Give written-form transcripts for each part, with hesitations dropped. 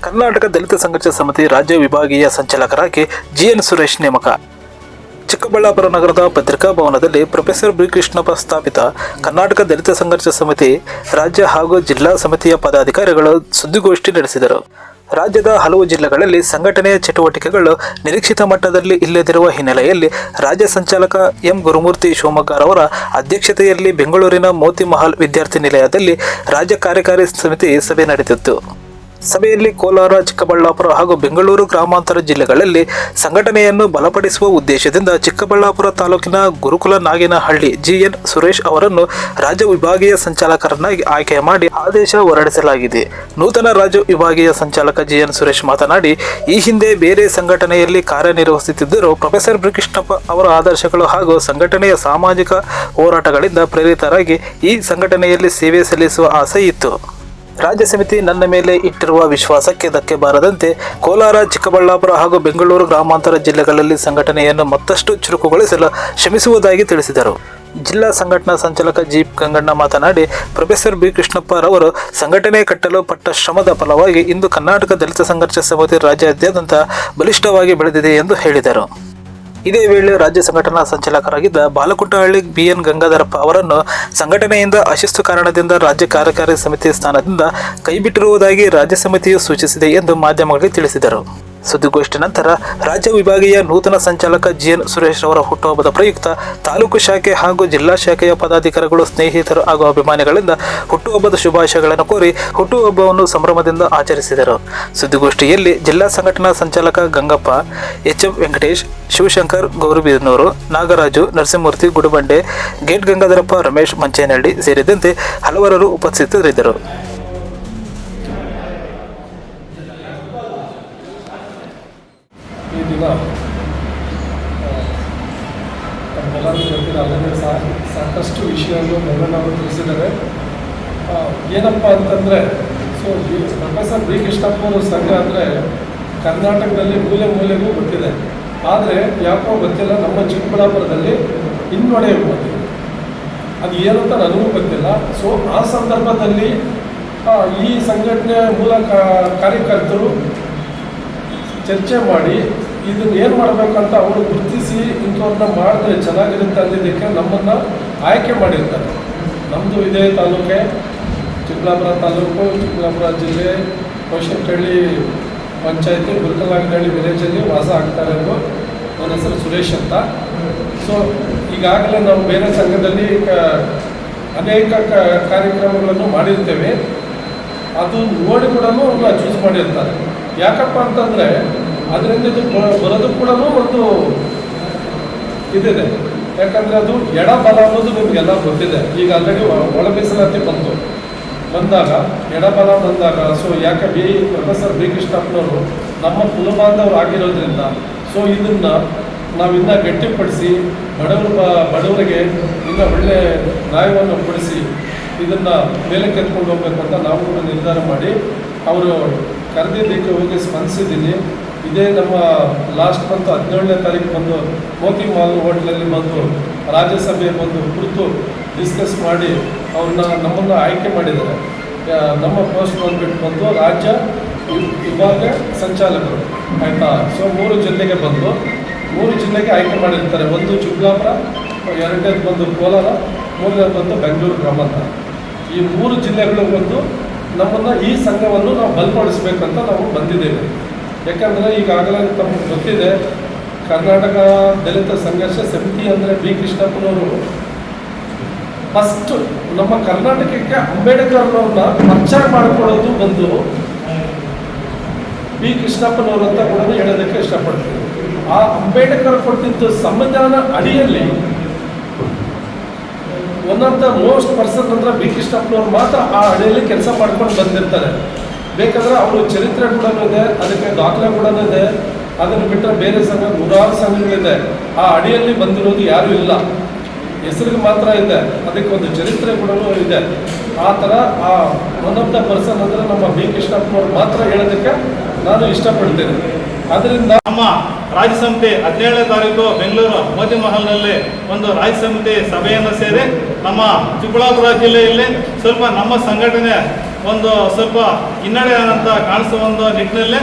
ಕರ್ನಾಟಕ ದಲಿತ ಸಂಘರ್ಷ ಸಮಿತಿ ರಾಜ್ಯ ವಿಭಾಗೀಯ ಸಂಚಾಲಕರಾಗಿ ಜಿಎನ್ ಸುರೇಶ್ ನೇಮಕ. ಚಿಕ್ಕಬಳ್ಳಾಪುರ ನಗರದ ಪತ್ರಿಕಾ ಭವನದಲ್ಲಿ ಪ್ರೊಫೆಸರ್ ಬಿ ಕೃಷ್ಣಪ್ಪ ಸ್ಥಾಪಿತ ಕರ್ನಾಟಕ ದಲಿತ ಸಂಘರ್ಷ ಸಮಿತಿ ರಾಜ್ಯ ಹಾಗೂ ಜಿಲ್ಲಾ ಸಮಿತಿಯ ಪದಾಧಿಕಾರಿಗಳು ಸುದ್ದಿಗೋಷ್ಠಿ ನಡೆಸಿದರು. ರಾಜ್ಯದ ಹಲವು ಜಿಲ್ಲೆಗಳಲ್ಲಿ ಸಂಘಟನೆಯ ಚಟುವಟಿಕೆಗಳು ನಿರೀಕ್ಷಿತ ಮಟ್ಟದಲ್ಲಿ ಇಲ್ಲದಿರುವ ಹಿನ್ನೆಲೆಯಲ್ಲಿ ರಾಜ್ಯ ಸಂಚಾಲಕ ಎಂ ಗುರುಮೂರ್ತಿ ಶಿವಮೊಗ್ಗರವರ ಅಧ್ಯಕ್ಷತೆಯಲ್ಲಿ ಬೆಂಗಳೂರಿನ ಮೋತಿ ಮಹಲ್ ವಿದ್ಯಾರ್ಥಿ ನಿಲಯದಲ್ಲಿ ರಾಜ್ಯ ಕಾರ್ಯಕಾರಿ ಸಮಿತಿ ಸಭೆ ನಡೆದಿತ್ತು. ಸಭೆಯಲ್ಲಿ ಕೋಲಾರ, ಚಿಕ್ಕಬಳ್ಳಾಪುರ ಹಾಗೂ ಬೆಂಗಳೂರು ಗ್ರಾಮಾಂತರ ಜಿಲ್ಲೆಗಳಲ್ಲಿ ಸಂಘಟನೆಯನ್ನು ಬಲಪಡಿಸುವ ಉದ್ದೇಶದಿಂದ ಚಿಕ್ಕಬಳ್ಳಾಪುರ ತಾಲೂಕಿನ ಗುರುಕುಲ ನಾಗೇನಹಳ್ಳಿ ಜಿಎನ್ ಸುರೇಶ್ ಅವರನ್ನು ರಾಜ್ಯ ವಿಭಾಗೀಯ ಸಂಚಾಲಕರನ್ನಾಗಿ ಆಯ್ಕೆ ಮಾಡಿ ಆದೇಶ ಹೊರಡಿಸಲಾಗಿದೆ. ನೂತನ ರಾಜ್ಯ ವಿಭಾಗೀಯ ಸಂಚಾಲಕ ಜಿಎನ್ ಸುರೇಶ್ ಮಾತನಾಡಿ, ಈ ಹಿಂದೆ ಬೇರೆ ಸಂಘಟನೆಯಲ್ಲಿ ಕಾರ್ಯನಿರ್ವಹಿಸುತ್ತಿದ್ದರೂ ಪ್ರೊಫೆಸರ್ ಬಿ ಕೃಷ್ಣಪ್ಪ ಅವರ ಆದರ್ಶಗಳು ಹಾಗೂ ಸಂಘಟನೆಯ ಸಾಮಾಜಿಕ ಹೋರಾಟಗಳಿಂದ ಪ್ರೇರಿತರಾಗಿ ಈ ಸಂಘಟನೆಯಲ್ಲಿ ಸೇವೆ ಸಲ್ಲಿಸುವ ಆಸೆ ಇತ್ತು. ರಾಜ್ಯ ಸಮಿತಿ ನನ್ನ ಮೇಲೆ ಇಟ್ಟಿರುವ ವಿಶ್ವಾಸಕ್ಕೆ ಧಕ್ಕೆ ಬಾರದಂತೆ ಕೋಲಾರ, ಚಿಕ್ಕಬಳ್ಳಾಪುರ ಹಾಗೂ ಬೆಂಗಳೂರು ಗ್ರಾಮಾಂತರ ಜಿಲ್ಲೆಗಳಲ್ಲಿ ಸಂಘಟನೆಯನ್ನು ಮತ್ತಷ್ಟು ಚುರುಕುಗೊಳಿಸಲು ಶ್ರಮಿಸುವುದಾಗಿ ತಿಳಿಸಿದರು. ಜಿಲ್ಲಾ ಸಂಘಟನಾ ಸಂಚಾಲಕ ಜಿ ಗಂಗಣ್ಣ ಮಾತನಾಡಿ, ಪ್ರೊಫೆಸರ್ ಬಿ ಕೃಷ್ಣಪ್ಪರವರು ಸಂಘಟನೆ ಕಟ್ಟಲು ಪಟ್ಟ ಶ್ರಮದ ಫಲವಾಗಿ ಇಂದು ಕರ್ನಾಟಕ ದಲಿತ ಸಂಘರ್ಷ ಸಮಿತಿ ರಾಜ್ಯಾದ್ಯಂತ ಬಲಿಷ್ಠವಾಗಿ ಬೆಳೆದಿದೆ ಎಂದು ಹೇಳಿದರು. ಇದೇ ವೇಳೆ ರಾಜ್ಯ ಸಂಘಟನಾ ಸಂಚಾಲಕರಾಗಿದ್ದ ಬಾಲಕುಂಟಹಳ್ಳಿ ಬಿಎನ್ ಗಂಗಾಧರಪ್ಪ ಅವರನ್ನು ಸಂಘಟನೆಯಿಂದ ಅಶಿಸ್ತು ಕಾರಣದಿಂದ ರಾಜ್ಯ ಕಾರ್ಯಕಾರಿ ಸಮಿತಿ ಸ್ಥಾನದಿಂದ ಕೈಬಿಟ್ಟಿರುವುದಾಗಿ ರಾಜ್ಯ ಸಮಿತಿಯು ಸೂಚಿಸಿದೆ ಎಂದು ಮಾಧ್ಯಮಗಳಿಗೆ ತಿಳಿಸಿದರು. ಸುದ್ದಿಗೋಷ್ಠಿ ನಂತರ ರಾಜ್ಯ ವಿಭಾಗೀಯ ನೂತನ ಸಂಚಾಲಕ ಜಿಎನ್ ಸುರೇಶ್ ಅವರ ಹುಟ್ಟುಹಬ್ಬದ ಪ್ರಯುಕ್ತ ತಾಲೂಕು ಶಾಖೆ ಹಾಗೂ ಜಿಲ್ಲಾ ಶಾಖೆಯ ಪದಾಧಿಕಾರಿಗಳು, ಸ್ನೇಹಿತರು ಹಾಗೂ ಅಭಿಮಾನಿಗಳಿಂದ ಹುಟ್ಟುಹಬ್ಬದ ಶುಭಾಶಯಗಳನ್ನು ಕೋರಿ ಹುಟ್ಟುಹಬ್ಬವನ್ನು ಸಂಭ್ರಮದಿಂದ ಆಚರಿಸಿದರು. ಸುದ್ದಿಗೋಷ್ಠಿಯಲ್ಲಿ ಜಿಲ್ಲಾ ಸಂಘಟನಾ ಸಂಚಾಲಕ ಗಂಗಪ್ಪ, ಎಚ್ಎಂ ವೆಂಕಟೇಶ್, ಶಿವಶಂಕರ್ ಗೌರಿಬಿದನೂರು, ನಾಗರಾಜು, ನರಸಿಂಹಮೂರ್ತಿ ಗುಡುಬಂಡೆ, ಗೇಟ್ ಗಂಗಾಧರಪ್ಪ, ರಮೇಶ್ ಮಂಚೇನಹಳ್ಳಿ ಸೇರಿದಂತೆ ಹಲವರರು ಉಪಸ್ಥಿತರಿದ್ದರು. ಈ ದಿನ ತಮ್ಮೆಲ್ಲರೂ ಗೊತ್ತಿರೋ ಅಲ್ಲದೆ ಸಾಕಷ್ಟು ವಿಷಯಗಳು ಮೊದಲನವರು ತಿಳಿಸಿದ್ದಾರೆ. ಏನಪ್ಪ ಅಂತಂದರೆ, ಪ್ರೊಫೆಸರ್ ಬಿ ಕೃಷ್ಣಪ್ಪನವರು ಸಂಘ ಅಂದರೆ ಕರ್ನಾಟಕದಲ್ಲಿ ಮೂಲೆ ಮೂಲೆಗೂ ಗೊತ್ತಿದೆ. ಆದರೆ ಯಾಕೋ ಗೊತ್ತಿಲ್ಲ, ನಮ್ಮ ಚಿಕ್ಕಬಳ್ಳಾಪುರದಲ್ಲಿ ಹಿನ್ನಡೆ ಬಂದಿದೆ. ಅದು ಏನಂತ ನನಗೂ ಗೊತ್ತಿಲ್ಲ. ಸೊ ಆ ಸಂದರ್ಭದಲ್ಲಿ ಈ ಸಂಘಟನೆಯ ಮೂಲ ಕಾರ್ಯಕರ್ತರು ಚರ್ಚೆ ಮಾಡಿ ಇದನ್ನು ಏನು ಮಾಡಬೇಕಂತ ಅವರು ಗುರುತಿಸಿ ಇಂಥವ್ರನ್ನ ಮಾಡಿದ್ರೆ ಚೆನ್ನಾಗಿರುತ್ತೆ ಅಂದಿದ್ದಕ್ಕೆ ನಮ್ಮನ್ನು ಆಯ್ಕೆ ಮಾಡಿರ್ತಾರೆ. ನಮ್ಮದು ಇದೇ ತಾಲೂಕೆ, ಚಿಕ್ಕಬಳ್ಳಾಪುರ ತಾಲೂಕು, ಚಿಕ್ಕಬಳ್ಳಾಪುರ ಜಿಲ್ಲೆ, ಕೋಶನಹಳ್ಳಿ ಪಂಚಾಯತಿ, ಗುರುಕುಲನಾಗನಹಳ್ಳಿ ವಿಲೇಜಲ್ಲಿ ವಾಸ ಆಗ್ತಾ ಇರೋದು. ನನ್ನ ಹೆಸರು ಸುರೇಶ್ ಅಂತ. ಸೊ ಈಗಾಗಲೇ ನಾವು ಬೇರೆ ಸಂಘದಲ್ಲಿ ಅನೇಕ ಕಾರ್ಯಕ್ರಮಗಳನ್ನು ಮಾಡಿರ್ತೇವೆ. ಅದು ನೋಡಿ ಕೂಡ ಅವ್ರನ್ನ ಚೂಸ್ ಮಾಡಿರ್ತಾರೆ. ಯಾಕಪ್ಪ ಅಂತಂದರೆ ಅದರಿಂದ ಇದು ಬರೋದು ಕೂಡ ಒಂದು ಇದಿದೆ. ಯಾಕಂದರೆ ಅದು ಎಡಬಲ ಅನ್ನೋದು ನಿಮಗೆಲ್ಲ ಗೊತ್ತಿದೆ. ಈಗ ಆಲ್ರೆಡಿ ಒಳ ಮೀಸಲಾತಿ ಬಂದಾಗ ಎಡಬಲ ಬಂದಾಗ, ಸೊ ಯಾಕೆ ಪ್ರೊಫೆಸರ್ ಬಿ ಕೃಷ್ಣಪ್ಪನವರು ನಮ್ಮ ಕುಲಬಾಂಧವರು ಆಗಿರೋದ್ರಿಂದ ಸೊ ಇದನ್ನು ನಾವಿನ್ನೂ ಗಟ್ಟಿಪಡಿಸಿ ಬಡವರಿಗೆ ಇನ್ನೂ ಒಳ್ಳೆಯ ನ್ಯಾಯವನ್ನು ಕೊಡಿಸಿ ಇದನ್ನು ಮೇಲೆ ಕೆತ್ಕೊಂಡು ಹೋಗ್ಬೇಕಂತ ನಾವು ಕೂಡ ನಿರ್ಧಾರ ಮಾಡಿ ಅವರು ಕರೆದಿದ್ದಕ್ಕೆ ಹೋಗಿ ಸ್ಪಂದಿಸಿದ್ದೀನಿ. ಇದೇ ನಮ್ಮ ಲಾಸ್ಟ್ ಮಂತ್ 17ನೇ ತಾರೀಕು ಬಂದು ಮೋತಿ ಮಹಲ್ ಹೋಟ್ಲಲ್ಲಿ ಬಂದು ರಾಜ್ಯಸಭೆ ಬಂದು ಕುರಿತು ಡಿಸ್ಕಸ್ ಮಾಡಿ ನಮ್ಮನ್ನು ಆಯ್ಕೆ ಮಾಡಿದ್ದಾರೆ. ನಮ್ಮ ಪೋಸ್ಟ್ ಬಂದು ರಾಜ್ಯ ವಿಭಾಗ ಸಂಚಾಲಕರು, ಆಯಿತಾ. ಸೊ 3 ಜಿಲ್ಲೆಗೆ ಬಂದು 3 ಜಿಲ್ಲೆಗೆ ಆಯ್ಕೆ ಮಾಡಿರ್ತಾರೆ. ಒಂದು ಚಿಕ್ಕಬಳ್ಳಾಪುರ, 2ನೇದು ಬಂದು ಕೋಲಾರ, 3ನೇದು ಬಂದು ಬೆಂಗಳೂರು ಗ್ರಾಮಾಂತರ. ಈ 3 ಜಿಲ್ಲೆಗಳು ಬಂದು ನಮ್ಮನ್ನು ಈ ಸಂಘವನ್ನು ನಾವು ಬಲಪಡಿಸ್ಬೇಕಂತ ನಾವು ಬಂದಿದ್ದೇವೆ. ಯಾಕಂದರೆ ಈಗಾಗಲೇ ತಮಗೆ ಗೊತ್ತಿದೆ, ಕರ್ನಾಟಕ ದಲಿತ ಸಂಘರ್ಷ ಸಮಿತಿ ಅಂದರೆ ಬಿ ಕೃಷ್ಣಪ್ಪನವರು ಫಸ್ಟು ನಮ್ಮ ಕರ್ನಾಟಕಕ್ಕೆ ಅಂಬೇಡ್ಕರ್ನವ್ರನ್ನ ಪರಿಚಯ ಮಾಡಿಕೊಡೋದು ಬಂದು ಬಿ ಕೃಷ್ಣಪ್ಪನವರು ಅಂತ ಕೂಡ ಹೇಳೋದಕ್ಕೆ ಇಷ್ಟಪಡ್ತೀನಿ. ಆ ಅಂಬೇಡ್ಕರ್ ಕೊಟ್ಟಿದ್ದು ಸಂವಿಧಾನ ಅಡಿಯಲ್ಲಿ one of the most person ಅಂದರೆ ಬಿ ಕೃಷ್ಣಪ್ಪನವ್ರು ಮಾತ್ರ ಆ ಅಡಿಯಲ್ಲಿ ಕೆಲಸ ಮಾಡ್ಕೊಂಡು ಬಂದಿರ್ತಾರೆ. ಬೇಕಾದರೆ ಅವರು ಚರಿತ್ರೆ ಕೂಡ ಇದೆ, ಅದಕ್ಕೆ ದಾಖಲೆ ಕೂಡ ಇದೆ. ಅದನ್ನು ಬಿಟ್ಟರೆ ಬೇರೆ ಸಂಘ 100 ಸಂಘಗಳಿದೆ. ಆ ಅಡಿಯಲ್ಲಿ ಬಂದಿರೋದು ಯಾರೂ ಇಲ್ಲ, ಹೆಸರಿಗೆ ಮಾತ್ರ ಇದೆ. ಅದಕ್ಕೆ ಒಂದು ಚರಿತ್ರೆ ಕೂಡ ಇದೆ. ಆ ಥರ ಆ ಒನ್ ಆಫ್ ದ ಪರ್ಸನ್ ಅಂದರೆ ನಮ್ಮ ಬಿ ಕೃಷ್ಣಪ್ಪನವ್ರು ಮಾತ್ರ ಹೇಳೋದಕ್ಕೆ ನಾನು ಇಷ್ಟಪಡ್ತೇನೆ. ಅದರಿಂದ ನಮ್ಮ ರಾಜ್ಯ ಸಮಿತಿ 17ನೇ ತಾರೀಕು ಬೆಂಗಳೂರು ಮೋತಿ ಮಹಲ್ನಲ್ಲಿ ಒಂದು ರಾಜ್ಯ ಸಮಿತಿ ಸಭೆಯನ್ನು ಸೇರಿ ನಮ್ಮ ಚಿಕ್ಕಬಳ್ಳಾಪುರ ಜಿಲ್ಲೆಯಲ್ಲಿ ಸ್ವಲ್ಪ ನಮ್ಮ ಸಂಘಟನೆ ಒಂದು ಸ್ವಲ್ಪ ಹಿನ್ನಡೆ ಅಂತ ಕಾಣಿಸುವ ಒಂದು ನಿಟ್ಟಿನಲ್ಲಿ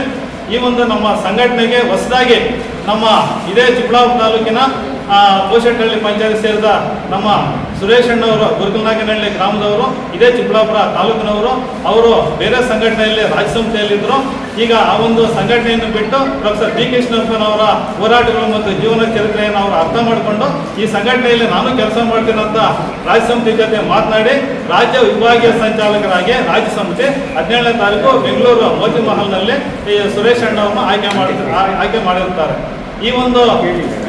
ಈ ಒಂದು ನಮ್ಮ ಸಂಘಟನೆಗೆ ಹೊಸದಾಗಿ ನಮ್ಮ ಇದೇ ಚಿಕ್ಕಬಳ್ಳಾಪುರ ತಾಲೂಕಿನ ಕೋಶೆಟ್ಟಹಳ್ಳಿ ಪಂಚಾಯತ್ ಸೇರಿದ ನಮ್ಮ ಸುರೇಶ್ ಅಣ್ಣವರು ಗುರುಕಲ್ನಾಗನಹಳ್ಳಿ ಗ್ರಾಮದವರು, ಇದೇ ಚಿಕ್ಕಬಳ್ಳಾಪುರ ತಾಲೂಕಿನವರು. ಅವರು ಬೇರೆ ಸಂಘಟನೆಯಲ್ಲಿ ರಾಜ್ಯ ಸಂಸ್ಥೆಯಲ್ಲಿದ್ದರು. ಈಗ ಆ ಒಂದು ಸಂಘಟನೆಯನ್ನು ಬಿಟ್ಟು ಪ್ರೊಫೆಸರ್ ಬಿ ಕೃಷ್ಣಪ್ಪನವರ ಹೋರಾಟಗಳು ಮತ್ತು ಜೀವನ ಚರಿತ್ರೆಯನ್ನು ಅವರು ಅರ್ಥ ಮಾಡಿಕೊಂಡು ಈ ಸಂಘಟನೆಯಲ್ಲಿ ನಾನು ಕೆಲಸ ಮಾಡ್ತೀನಂತ ರಾಜ್ಯ ಸಮಿತಿ ಜೊತೆ ಮಾತನಾಡಿ ರಾಜ್ಯ ವಿಭಾಗೀಯ ಸಂಚಾಲಕರಾಗಿ ರಾಜ್ಯ ಸಮಿತಿ 17ನೇ ತಾರೀಕು ಬೆಂಗಳೂರು ಮೋತಿ ಮಹಲ್ನಲ್ಲಿ ಈ ಸುರೇಶ್ ಅಣ್ಣವ್ರನ್ನ ಆಯ್ಕೆ ಮಾಡಿರ್ತಾರೆ. ಈ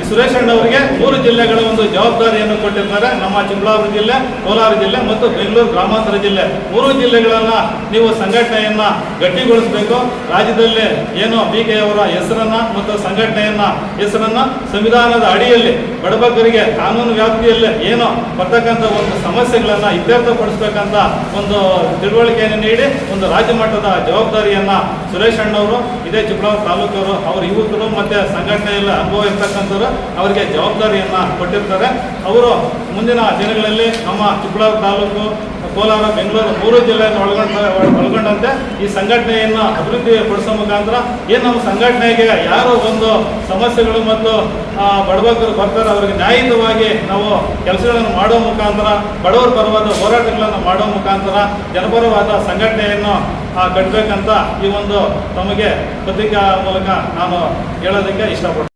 ಸುರೇಶ್ ಅಣ್ಣವರಿಗೆ 3 ಜಿಲ್ಲೆಗಳ ಒಂದು ಜವಾಬ್ದಾರಿಯನ್ನು ಕೊಟ್ಟಿರ್ತಾರೆ. ನಮ್ಮ ಚಿಕ್ಕಬಳ್ಳಾಪುರ ಜಿಲ್ಲೆ, ಕೋಲಾರ ಜಿಲ್ಲೆ ಮತ್ತು ಬೆಂಗಳೂರು ಗ್ರಾಮಾಂತರ ಜಿಲ್ಲೆ 3 ಜಿಲ್ಲೆಗಳನ್ನು ನೀವು ಸಂಘಟನೆಯನ್ನು ಗಟ್ಟಿಗೊಳಿಸಬೇಕು. ರಾಜ್ಯದಲ್ಲಿ ಏನು BK ಅವರ ಹೆಸರನ್ನು ಮತ್ತು ಸಂಘಟನೆಯನ್ನು ಹೆಸರನ್ನು ಸಂವಿಧಾನದ ಅಡಿಯಲ್ಲಿ ಬಡಬಗ್ಗರಿಗೆ ಕಾನೂನು ವ್ಯಾಪ್ತಿಯಲ್ಲಿ ಏನು ಬರ್ತಕ್ಕಂಥ ಒಂದು ಸಮಸ್ಯೆಗಳನ್ನು ಇತ್ಯರ್ಥಪಡಿಸಬೇಕಂತ ಒಂದು ತಿಳುವಳಿಕೆಯನ್ನು ನೀಡಿ ಒಂದು ರಾಜ್ಯ ಮಟ್ಟದ ಜವಾಬ್ದಾರಿಯನ್ನು ಸುರೇಶ್ ಅಣ್ಣವರು, ಇದೇ ಚಿಕ್ಕಬಳ್ಳಾಪುರ ತಾಲೂಕವರು, ಅವರ ಯುವಕರು ಮತ್ತು ಸಂಘಟನೆಯಲ್ಲಿ ಅನುಭವ ಇರ್ತಕ್ಕಂಥವ್ರು ಅವರಿಗೆ ಜವಾಬ್ದಾರಿಯನ್ನು ಕೊಟ್ಟಿರ್ತಾರೆ. ಅವರು ಮುಂದಿನ ದಿನಗಳಲ್ಲಿ ನಮ್ಮ ಚಿಕ್ಕಬಳ್ಳಾಪುರ ತಾಲೂಕು, ಕೋಲಾರ, ಬೆಂಗಳೂರು 3 ಜಿಲ್ಲೆಯನ್ನು ಒಳಗೊಂಡಂತೆ ಈ ಸಂಘಟನೆಯನ್ನು ಅಭಿವೃದ್ಧಿ ಪಡಿಸೋ ಮುಖಾಂತರ ಏನು ನಮ್ಮ ಸಂಘಟನೆಗೆ ಯಾರು ಒಂದು ಸಮಸ್ಯೆಗಳು ಮತ್ತು ಬಡಬಗ್ಗರು ಬರ್ತಾರೆ ಅವರಿಗೆ ನ್ಯಾಯಯುತವಾಗಿ ನಾವು ಕೆಲಸಗಳನ್ನು ಮಾಡುವ ಮುಖಾಂತರ, ಬಡವರ ಪರವಾದ ಹೋರಾಟಗಳನ್ನು ಮಾಡುವ ಮುಖಾಂತರ ಜನಪರವಾದ ಸಂಘಟನೆಯನ್ನು ಕಟ್ಟಬೇಕಂತ ಈ ಒಂದು ತಮಗೆ ಪತ್ರಿಕಾ ಮೂಲಕ ನಾನು ಹೇಳೋದಕ್ಕೆ ಇಷ್ಟಪಡ್ತೀನಿ.